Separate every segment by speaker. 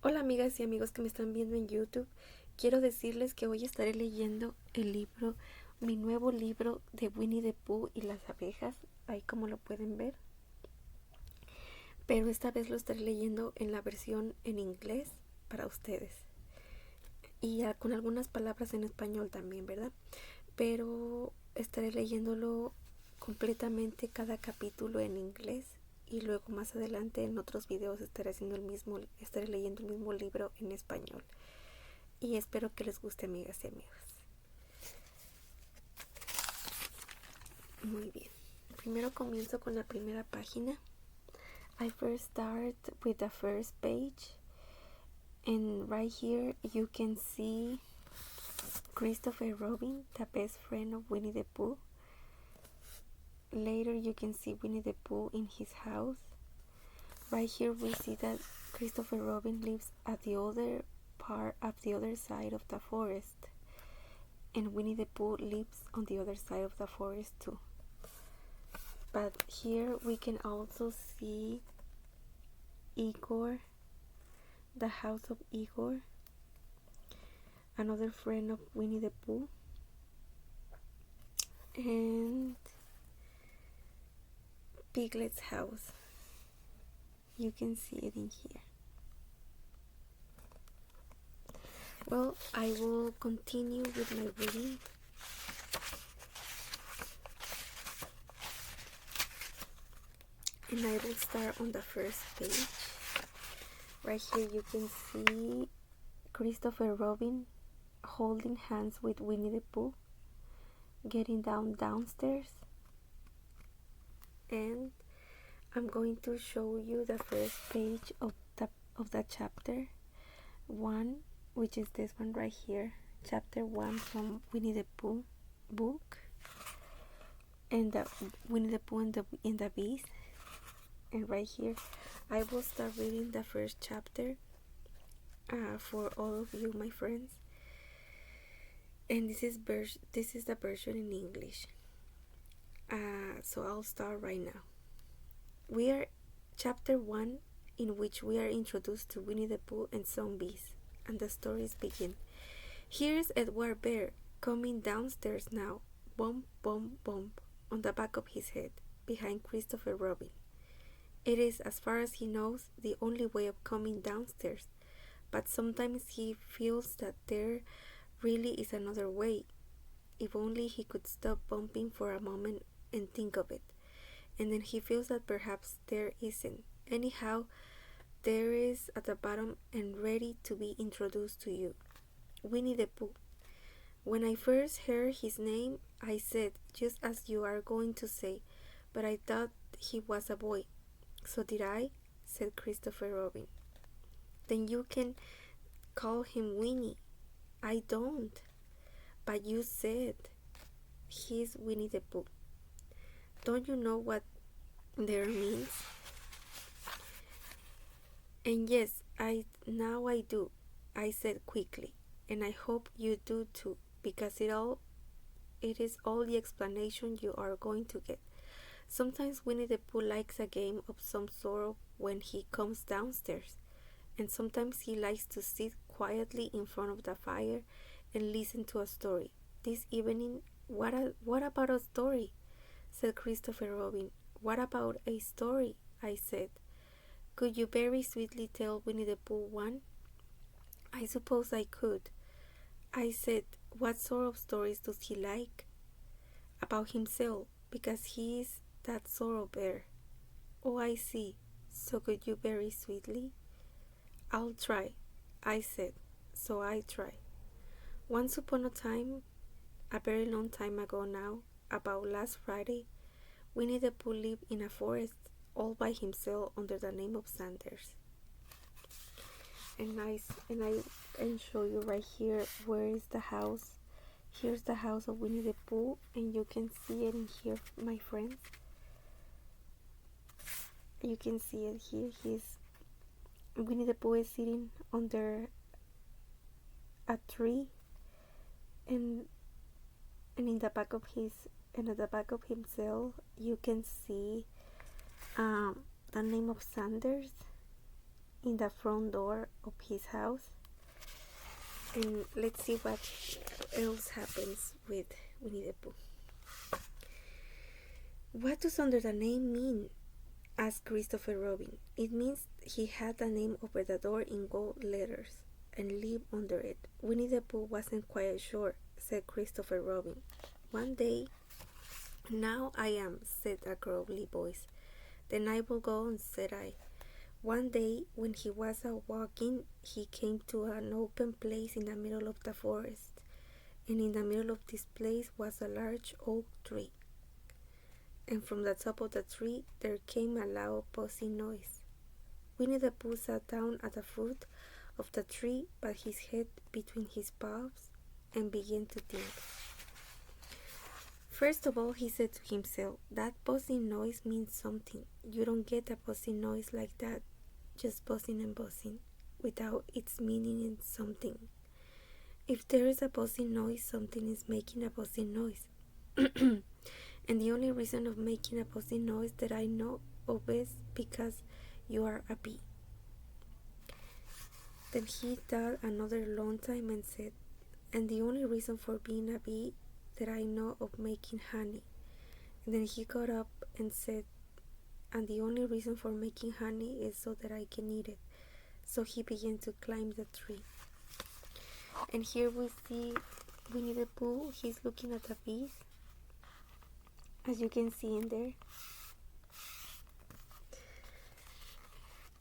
Speaker 1: Hola amigas y amigos que me están viendo en YouTube. Quiero decirles que hoy estaré leyendo mi nuevo libro de Winnie the Pooh y las abejas, ahí como lo pueden ver. Pero esta vez lo estaré leyendo en la versión en inglés para ustedes. Y con algunas palabras en español también, ¿verdad? Pero estaré leyéndolo completamente cada capítulo en inglés. Y luego más adelante en otros videos estaré leyendo el mismo libro en español. Y espero que les guste, amigas y amigos. Muy bien. Primero comienzo con la primera página. I first start with the first page. And right here you can see Christopher Robin, the best friend of Winnie the Pooh. Later you can see Winnie the Pooh in his house. Right here we see that Christopher Robin lives at the other side of the forest. And Winnie the Pooh lives on the other side of the forest too. But here we can also see Igor, the house of Igor, another friend of Winnie the Pooh, and Piglet's house. You can see it in here. Well, I will continue with my reading. And I will start on the first page. Right here you can see Christopher Robin holding hands with Winnie the Pooh, getting downstairs. And I'm going to show you the first page of the chapter 1, which is this one right here, chapter 1 from Winnie the Pooh book, and the Winnie the Pooh and the Bees. And right here I will start reading the first chapter for all of you, my friends. And this is the version in English. So I'll start right now. We are chapter 1, in which we are introduced to Winnie the Pooh and some bees, and the stories begin. Here's Edward Bear coming downstairs now, bump, bump, bump, on the back of his head, behind Christopher Robin. It is, as far as he knows, the only way of coming downstairs, but sometimes he feels that there really is another way. If only he could stop bumping for a moment and think of it. And then he feels that perhaps there isn't. Anyhow, there is at the bottom and ready to be introduced to you. Winnie the Pooh. When I first heard his name, I said, just as you are going to say, but I thought he was a boy. So did I? Said Christopher Robin. Then you can call him Winnie. I don't. But you said he's Winnie the Pooh. Don't you know what there means? And yes, now I do, I said quickly, and I hope you do too, because it is all the explanation you are going to get. Sometimes Winnie the Pooh likes a game of some sort when he comes downstairs, and sometimes he likes to sit quietly in front of the fire and listen to a story. This evening, what about a story? Said Christopher Robin. What about a story? I said. Could you very sweetly tell Winnie the Pooh one? I suppose I could. I said, what sort of stories does he like? About himself, because he is that sort of bear. Oh, I see. So could you very sweetly? I'll try, I said. So I try. Once upon a time, a very long time ago now, about last Friday, Winnie the Pooh lived in a forest all by himself under the name of Sanders. And I show you right here where is the house. Here's the house of Winnie the Pooh, and you can see it in here, my friends. You can see it here. Winnie the Pooh is sitting under a tree, and in the back of himself you can see the name of Sanders, in the front door of his house. And let's see what else happens with Winnie the Pooh. What does under the name mean? Asked Christopher Robin. It means he had the name over the door in gold letters and lived under it. Winnie the Pooh wasn't quite sure, said Christopher Robin. One day, now I am, said a grumbly voice. Then I will go on, said I. One day, when he was out walking, he came to an open place in the middle of the forest, and in the middle of this place was a large oak tree. And from the top of the tree there came a loud buzzing noise. Winnie the Pooh sat down at the foot of the tree, put his head between his paws, and began to think. First of all, he said to himself, that buzzing noise means something. You don't get a buzzing noise like that, just buzzing and buzzing, without its meaning in something. If there is a buzzing noise, something is making a buzzing noise. And the only reason of making a buzzing noise that I know of is because you are a bee. Then he thought another long time and said, and the only reason for being a bee that I know of making honey. And then he got up and said, and the only reason for making honey is so that I can eat it. So he began to climb the tree. And here we see Winnie the Pooh. He's looking at the bees, as you can see in there.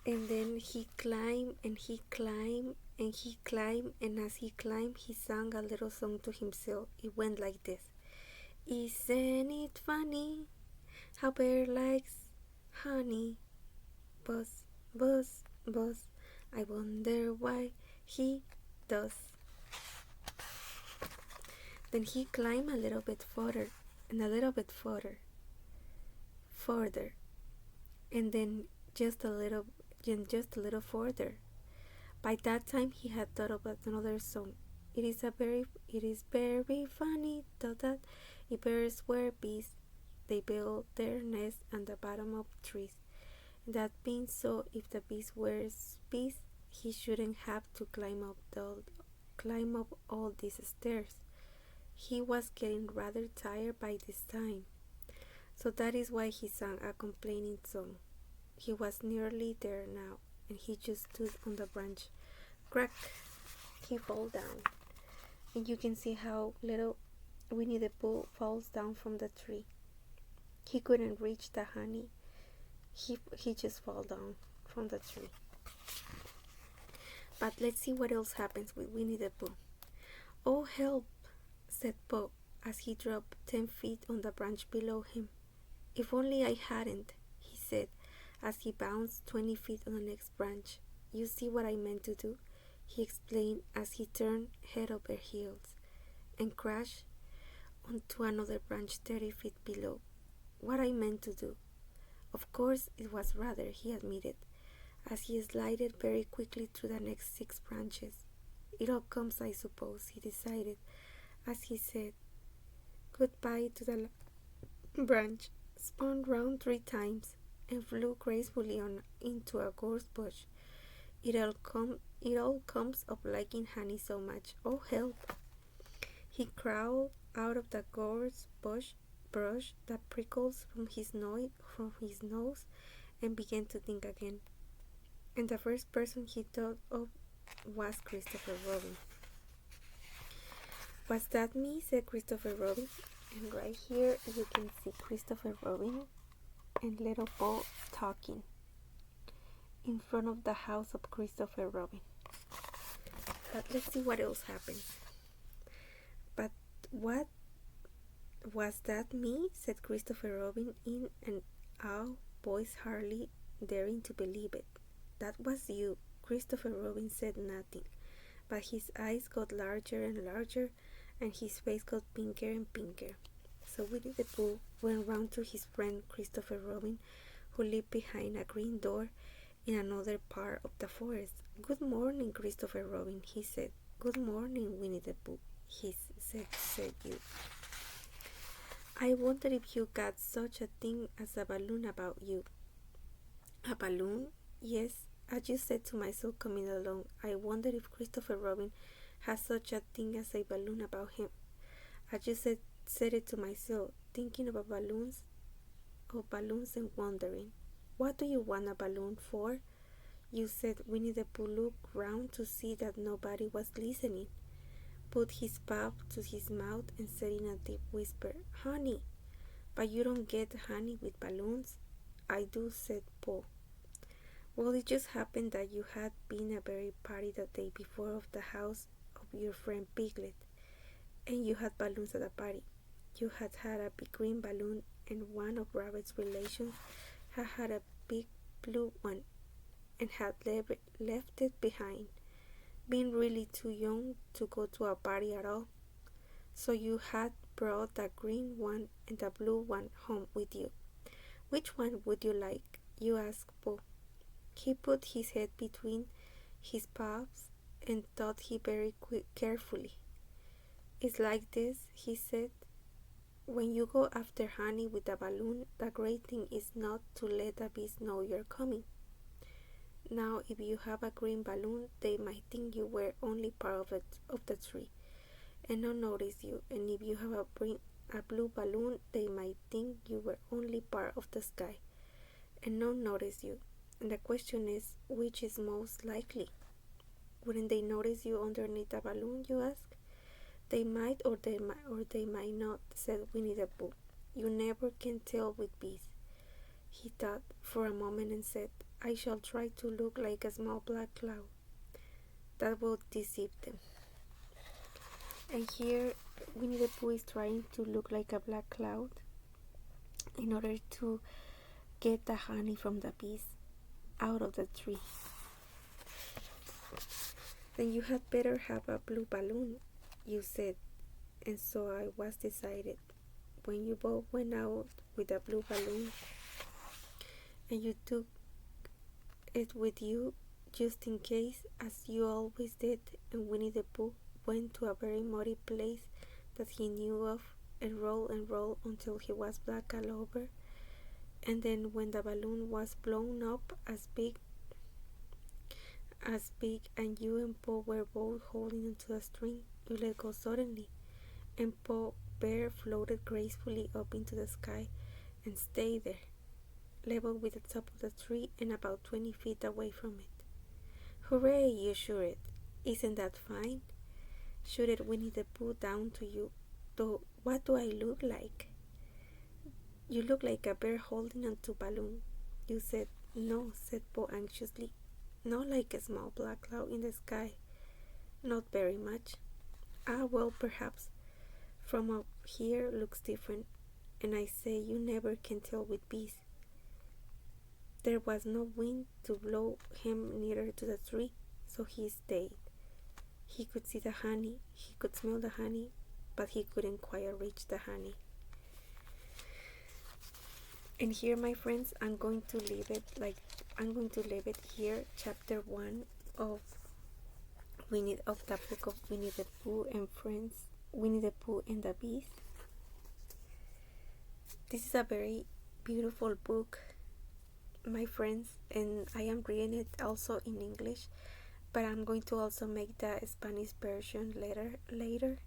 Speaker 1: And then he climbed and he climbed and he climbed, and as he climbed he sang a little song to himself. It went like this. Isn't it funny how bear likes honey? Buzz, buzz, buzz, I wonder why he does. Then he climbed a little bit further and a little bit further, and then just a little further. By that time he had thought of another song. It is very funny that if bears were bees, they build their nests at the bottom of trees. That being so, if the bees were bees, he shouldn't have to climb up all these stairs. He was getting rather tired by this time, so that is why he sang a complaining song. He was nearly there now, and he just stood on the branch. Crack! He fell down, and you can see how little Winnie the Pooh falls down from the tree. He couldn't reach the honey. He just fell down from the tree. But let's see what else happens with Winnie the Pooh. Oh, help, said Bob as he dropped 10 feet on the branch below him. If only I hadn't, he said as he bounced 20 feet on the next branch. You see what I meant to do, he explained as he turned head over heels and crashed onto another branch 30 feet below. What I meant to do. Of course it was rather, he admitted, as he slided very quickly through the next 6 branches. It all comes, I suppose, he decided, as he said goodbye to the branch, spun round 3 times, and flew gracefully on into a gorse bush. It all comes of liking honey so much. Oh, help! He crawled out of the gorse brush that prickles from his nose, and began to think again. And the first person he thought of was Christopher Robin. Was that me? Said Christopher Robin. And right here you can see Christopher Robin and Little Bo talking in front of the house of Christopher Robin. But let's see what else happens. But what was that me? Said Christopher Robin in an awed voice, hardly daring to believe it. That was you. Christopher Robin said nothing, but his eyes got larger and larger, and his face got pinker and pinker. So Winnie the Pooh went round to his friend Christopher Robin, who lived behind a green door in another part of the forest. Good morning, Christopher Robin, he said. Good morning, Winnie the Pooh, he said you. I wonder if you got such a thing as a balloon about you. A balloon? Yes, I just said to myself coming along, I wonder if Christopher Robin has such a thing as a balloon about him. I just said it to myself, thinking about balloons and wondering, what do you want a balloon for? You said. Winnie the Pooh looked round to see that nobody was listening, put his paw to his mouth and said in a deep whisper, Honey. But you don't get honey with balloons. I do, said Paul. Well, it just happened that you had been a berry party the day before of the house of your friend Piglet, and you had balloons at the party. You had had a big green balloon, and one of Rabbit's relations had a big blue one, and had left it behind, being really too young to go to a party at all. So you had brought the green one and the blue one home with you. Which one would you like? You asked Paul. He put his head between his paws and thought he very carefully. It's like this, he said. When you go after honey with a balloon, the great thing is not to let the bees know you're coming. Now, if you have a green balloon, they might think you were only part of the tree and not notice you. And if you have a blue balloon, they might think you were only part of the sky and not notice you. And the question is, which is most likely? Wouldn't they notice you underneath the balloon, you ask? They might or they might not, said Winnie the Pooh. You never can tell with bees. He thought for a moment and said, I shall try to look like a small black cloud. That will deceive them. And here Winnie the Pooh is trying to look like a black cloud in order to get the honey from the bees out of the tree. Then you had better have a blue balloon, you said, and so I was decided. When you both went out with a blue balloon and you took it with you just in case, as you always did, and Winnie the Pooh went to a very muddy place that he knew of and rolled until he was black all over. And then when the balloon was blown up as big and you and Paul were both holding onto the string, you let go suddenly, and Paul Bear floated gracefully up into the sky and stayed there, level with the top of the tree and about 20 feet away from it. Hooray, you shouted. Isn't that fine? Shouted Winnie the Pooh down to you. Though, what do I look like? You look like a bear holding onto a balloon. You said. No, said Paul anxiously. Not like a small black cloud in the sky. Not very much. Ah, well, perhaps. From up here looks different. And I say you never can tell with bees. There was no wind to blow him nearer to the tree, so he stayed. He could see the honey, he could smell the honey, but he couldn't quite reach the honey. And here, my friends, I'm going to leave it here, chapter 1 of the book of Winnie the Pooh and Friends, Winnie the Pooh and the Bees. This is a very beautiful book, my friends, and I am reading it also in English, but I'm going to also make the Spanish version later,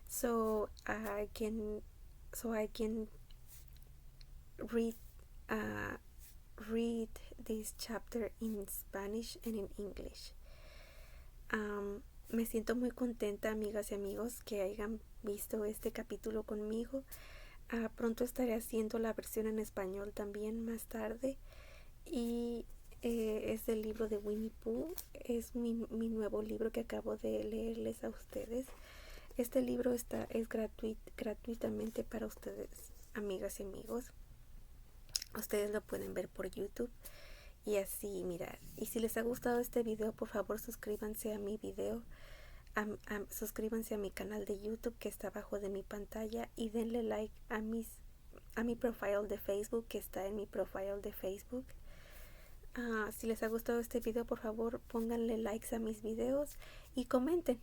Speaker 1: so I can read this chapter in Spanish and in English. Me siento muy contenta, amigas y amigos, que hayan visto este capítulo conmigo. Pronto estaré haciendo la versión en español también más tarde. Y es del libro de Winnie Pooh. Es mi nuevo libro que acabo de leerles a ustedes. Este libro es gratuitamente para ustedes, amigas y amigos. Ustedes lo pueden ver por YouTube y así mirar. Y si les ha gustado este video, por favor suscríbanse a mi video, suscríbanse a mi canal de YouTube que está abajo de mi pantalla, y denle like a mi profile de Facebook que está en mi profile de Facebook. Si les ha gustado este video, por favor pónganle likes a mis videos y comenten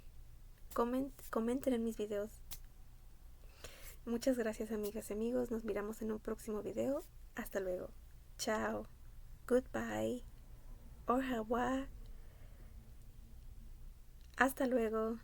Speaker 1: en mis videos. Muchas gracias, amigas y amigos. Nos miramos en un próximo video. Hasta luego. Chao. Goodbye. Au revoir. Hasta luego.